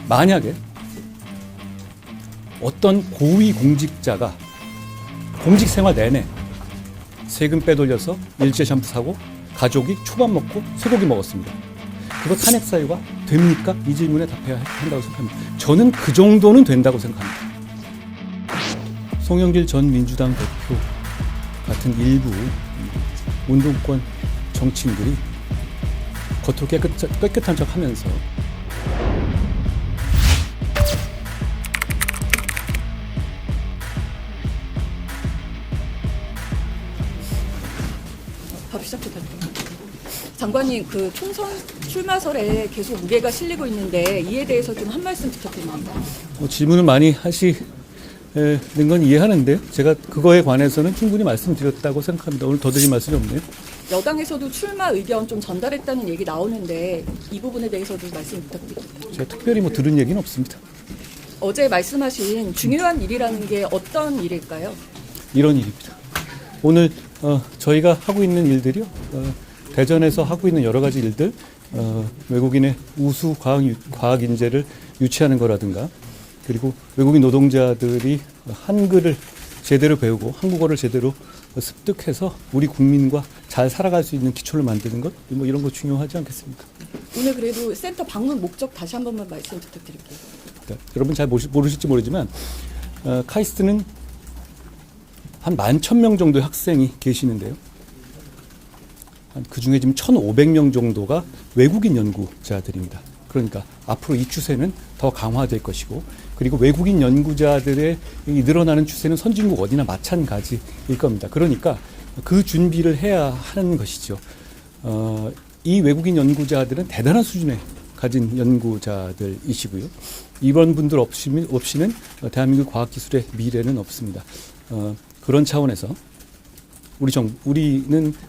만약에 어떤 고위 공직자가 공직 생활 내내 세금 빼돌려서 일제 샴푸 사고 가족이 초밥 먹고 쇠고기 먹었습니다. 그거 탄핵 사유가 됩니까? 이 질문에 답해야 한다고 생각합니다. 저는 그 정도는 된다고 생각합니다. 송영길 전 민주당 대표 같은 일부 운동권 정치인들이 겉으로 깨끗한 척 하면서 바로 시작해도 될까요? 장관님, 그 총선 출마설에 계속 무게가 실리고 있는데 이에 대해서 좀 한 말씀 부탁드립니다. 질문을 많이 하시는 건 이해하는데요. 제가 그거에 관해서는 충분히 말씀드렸다고 생각합니다. 오늘 더 드릴 말씀이 없네요. 여당에서도 출마 의견 좀 전달했다는 얘기 나오는데 이 부분에 대해서도 말씀 부탁드립니다. 제가 특별히 들은 얘기는 없습니다. 어제 말씀하신 중요한 일이라는 게 어떤 일일까요? 이런 일입니다. 오늘 저희가 하고 있는 일들이요. 대전에서 하고 있는 여러 가지 일들, 외국인의 우수 과학 인재를 유치하는 거라든가, 그리고 외국인 노동자들이 한글을 제대로 배우고 한국어를 제대로 습득해서 우리 국민과 잘 살아갈 수 있는 기초를 만드는 것, 이런 거 중요하지 않겠습니까? 오늘 그래도 센터 방문 목적 다시 한 번만 말씀 부탁드릴게요. 여러분 잘 모르실지 모르지만 카이스트는 한 11,000명 정도의 학생이 계시는데요. 그 중에 지금 1,500명 정도가 외국인 연구자들입니다. 그러니까 앞으로 이 추세는 더 강화될 것이고, 그리고 외국인 연구자들의 늘어나는 추세는 선진국 어디나 마찬가지일 겁니다. 그러니까 그 준비를 해야 하는 것이죠. 이 외국인 연구자들은 대단한 수준에 가진 연구자들이시고요. 이런 분들 없이는 대한민국 과학기술의 미래는 없습니다. 그런 차원에서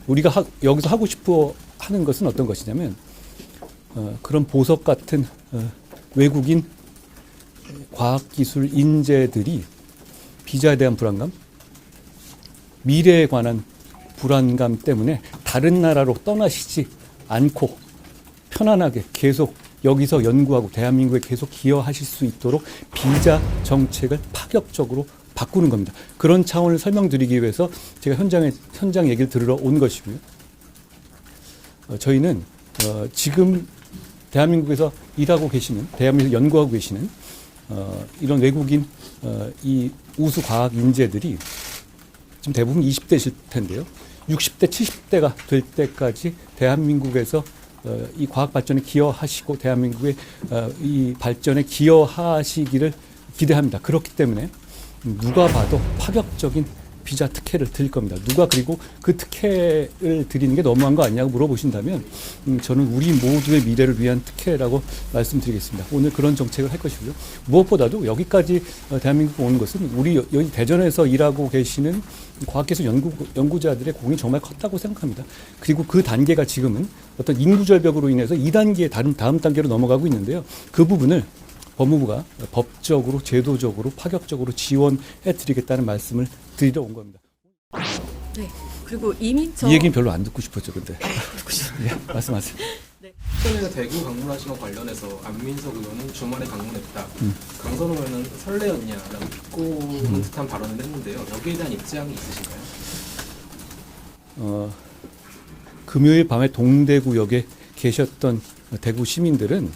우리가 여기서 하고 싶어 하는 것은 어떤 것이냐면, 그런 보석 같은 외국인 과학기술 인재들이 비자에 대한 불안감, 미래에 관한 불안감 때문에 다른 나라로 떠나시지 않고 편안하게 계속 여기서 연구하고 대한민국에 계속 기여하실 수 있도록 비자 정책을 파격적으로 바꾸는 겁니다. 그런 차원을 설명드리기 위해서 제가 현장 얘기를 들으러 온 것이고요. 저희는 지금 대한민국에서 일하고 계시는, 대한민국에서 연구하고 계시는 이런 외국인 이 우수 과학 인재들이 지금 대부분 20대실 텐데요. 60대, 70대가 될 때까지 대한민국에서 이 과학 발전에 기여하시고 대한민국의 이 발전에 기여하시기를 기대합니다. 그렇기 때문에 누가 봐도 파격적인 비자 특혜를 드릴 겁니다. 누가 그리고 그 특혜를 드리는 게 너무한 거 아니냐고 물어보신다면 저는 우리 모두의 미래를 위한 특혜라고 말씀드리겠습니다. 오늘 그런 정책을 할 것이고요. 무엇보다도 여기까지 대한민국 오는 것은 우리 여기 대전에서 일하고 계시는 과학기술 연구자들의 공이 정말 컸다고 생각합니다. 그리고 그 단계가 지금은 어떤 인구절벽으로 인해서 2단계 다음 단계로 넘어가고 있는데요. 그 부분을 법무부가 법적으로 제도적으로 파격적으로 지원해드리겠다는 말씀을 드리러 온 겁니다. 네. 그리고 이 얘기는 별로 안 듣고 싶었죠, 근데. 예, 말씀하세요. 네. 최근에 대구 방문하신 것 관련해서 안민석 의원은 주말에 방문했다. 강선호 의원은 설레였냐라고 비꼬는 듯한 발언을 했는데요. 여기에 대한 입장이 있으신가요? 금요일 밤에 동대구역에 계셨던 대구 시민들은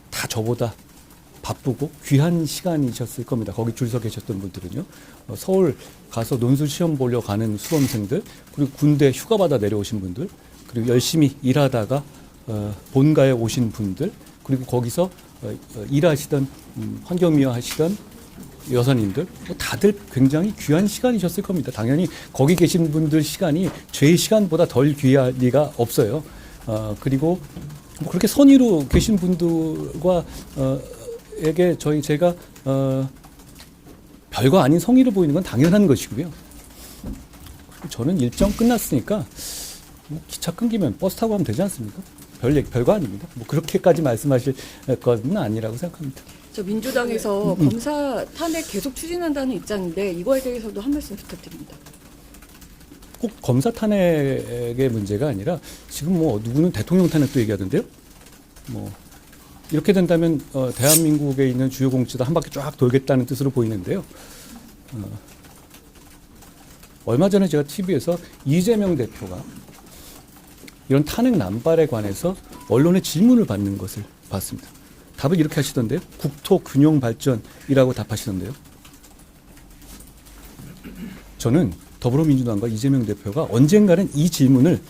다 저보다 바쁘고 귀한 시간이셨을 겁니다. 거기 줄 서 계셨던 분들은요. 서울 가서 논술 시험 보려 가는 수험생들, 그리고 군대 휴가 받아 내려오신 분들, 그리고 열심히 일하다가 본가에 오신 분들, 그리고 거기서 일하시던 환경미화 하시던 여사님들, 다들 굉장히 귀한 시간이셨을 겁니다. 당연히 거기 계신 분들 시간이 제 시간보다 덜 귀할 리가 없어요. 그리고 그렇게 선의로 계신 분들과 에게 제가 별거 아닌 성의를 보이는 건 당연한 것이고요. 저는 일정 끝났으니까 기차 끊기면 버스 타고 가면 되지 않습니까? 별거 아닙니다. 그렇게까지 말씀하실 건 아니라고 생각합니다. 저 민주당에서 검사 탄핵 계속 추진한다는 입장인데 이거에 대해서도 한 말씀 부탁드립니다. 꼭 검사 탄핵의 문제가 아니라 지금 누구는 대통령 탄핵도 얘기하던데요. 이렇게 된다면 대한민국에 있는 주요 공직도 한 바퀴 쫙 돌겠다는 뜻으로 보이는데요. 얼마 전에 제가 TV에서 이재명 대표가 이런 탄핵 남발에 관해서 언론의 질문을 받는 것을 봤습니다. 답을 이렇게 하시던데요. 국토 균형 발전이라고 답하시던데요. 저는 더불어민주당과 이재명 대표가 언젠가는 이 질문을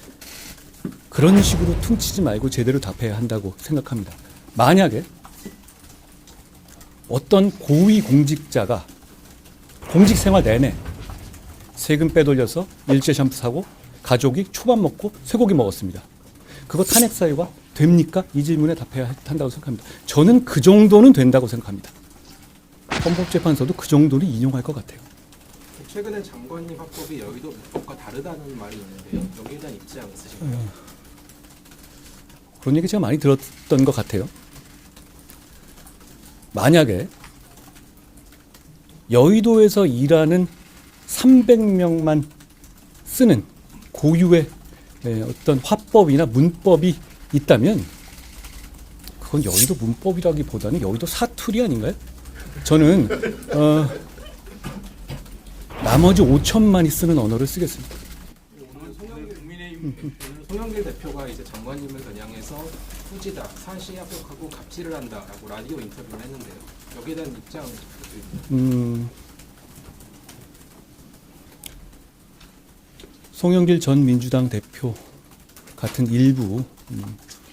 그런 식으로 퉁치지 말고 제대로 답해야 한다고 생각합니다. 만약에 어떤 고위 공직자가 공직 생활 내내 세금 빼돌려서 일제 샴푸 사고 가족이 초밥 먹고 쇠고기 먹었습니다. 그거 탄핵 사유가 됩니까? 이 질문에 답해야 한다고 생각합니다. 저는 그 정도는 된다고 생각합니다. 헌법재판소도 그 정도는 인용할 것 같아요. 최근에 장관님 화법이 여의도 문법과 다르다는 말이 있는데요. 여기에 대한 입장 있으신가요? 그런 얘기 제가 많이 들었던 것 같아요. 만약에 여의도에서 일하는 300명만 쓰는 고유의 어떤 화법이나 문법이 있다면 그건 여의도 문법이라기보다는 여의도 사투리 아닌가요? 저는 나머지 5천만이 쓰는 언어를 쓰겠습니다. 오늘 송영길 대표가 이제 장관님을 겨냥해서 후지다, 사시 합격하고 갑질을 한다라고 라디오 인터뷰를 했는데요. 여기에 대한 입장 부탁드립니다. 송영길 전 민주당 대표 같은 일부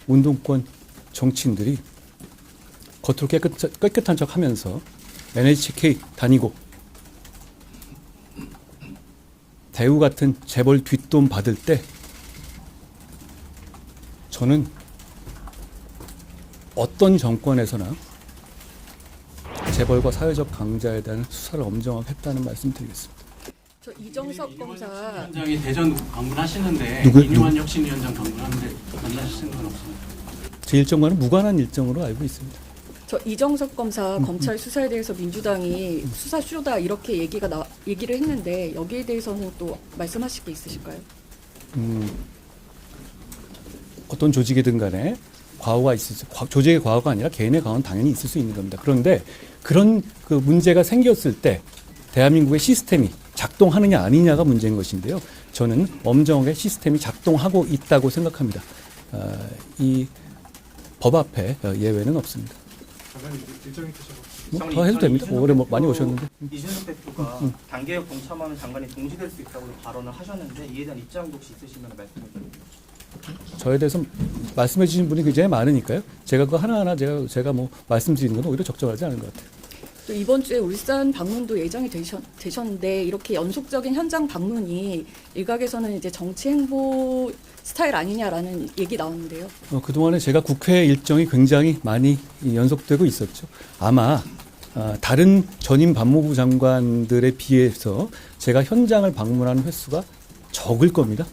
운동권 정치인들이 겉으로 깨끗한 척 하면서 NHK 다니고 대우 같은 재벌 뒷돈 받을 때 저는 어떤 정권에서나 재벌과 사회적 강자에 대한 수사를 엄정하게 했다는 말씀 드리겠습니다. 저 이정석 검사 위원장이 대전 방문하시는데 누구? 이뇨한 혁신위원장 방문하는데 만나실 생각은 없습니다. 제 일정과는 무관한 일정으로 알고 있습니다. 저 이정석 검사 검찰 수사에 대해서 민주당이 수사 쇼다 이렇게 얘기를 했는데 여기에 대해서는 또 말씀하실 게 있으실까요? 어떤 조직이든 간에 과오가 있을 수, 조직의 과오가 아니라 개인의 과오는 당연히 있을 수 있는 겁니다. 그런데 그런 그 문제가 생겼을 때 대한민국의 시스템이 작동하느냐 아니냐가 문제인 것인데요. 저는 엄정하게 시스템이 작동하고 있다고 생각합니다. 이 법 앞에 예외는 없습니다. 뭐 더 해도 됩니다. 올해 많이 오셨는데. 이준석 대표가 단계역 동참하는 장관이 동시될 수 있다고 발언을 하셨는데 이에 대한 입장도 혹시 있으시면 말씀해 주세요. 저에 대해서 말씀해 주신 분이 굉장히 많으니까요. 제가 그거 하나하나 제가 뭐 말씀드리는 건 오히려 적절하지 않은 것 같아요. 또 이번 주에 울산 방문도 예정이 되셨는데 이렇게 연속적인 현장 방문이 일각에서는 이제 정치 행보 스타일 아니냐라는 얘기 나오는데요. 그동안에 제가 국회 일정이 굉장히 많이 연속되고 있었죠. 아마 다른 전임 법무부 장관들에 비해서 제가 현장을 방문하는 횟수가 적을 겁니다.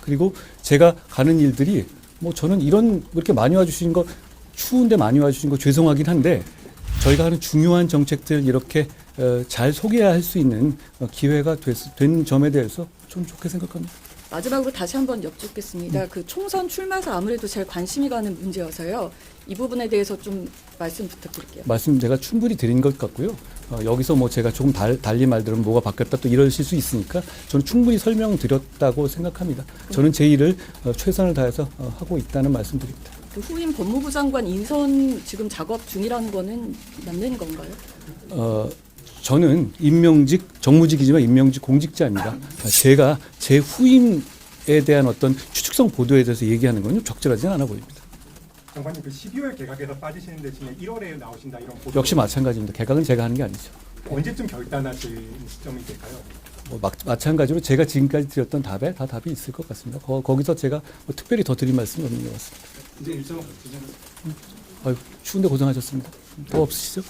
그리고 제가 가는 일들이 뭐 저는 이렇게 많이 와주신 거 추운데 많이 와주신 거 죄송하긴 한데 저희가 하는 중요한 정책들 이렇게 잘 소개할 수 있는 기회가 된 점에 대해서 좀 좋게 생각합니다. 마지막으로 다시 한번 여쭙겠습니다. 그 총선 출마서 아무래도 제일 관심이 가는 문제여서요. 이 부분에 대해서 좀 말씀 부탁드릴게요. 말씀 제가 충분히 드린 것 같고요. 여기서 뭐 제가 조금 달리 말들은 뭐가 바뀌었다 또 이러실 수 있으니까 저는 충분히 설명드렸다고 생각합니다. 저는 제 일을 최선을 다해서 하고 있다는 말씀드립니다. 그 후임 법무부 장관 인선 지금 작업 중이라는 거는 맞는 건가요? 저는 정무직이지만 임명직 공직자입니다. 제가 제 후임에 대한 어떤 추측성 보도에 대해서 얘기하는 건 적절하지는 않아 보입니다. 장관님 그 12월 개각에서 빠지시는 대신에 1월에 나오신다 이런 보도 역시 마찬가지입니다. 개각은 제가 하는 게 아니죠. 언제쯤 결단하실 시점이 될까요? 마찬가지로 제가 지금까지 드렸던 답에 다 답이 있을 것 같습니다. 거기서 제가 뭐 특별히 더 드릴 말씀이 없는 것 같습니다. 이제 일정은 추운데 고생하셨습니다. 더 없으시죠?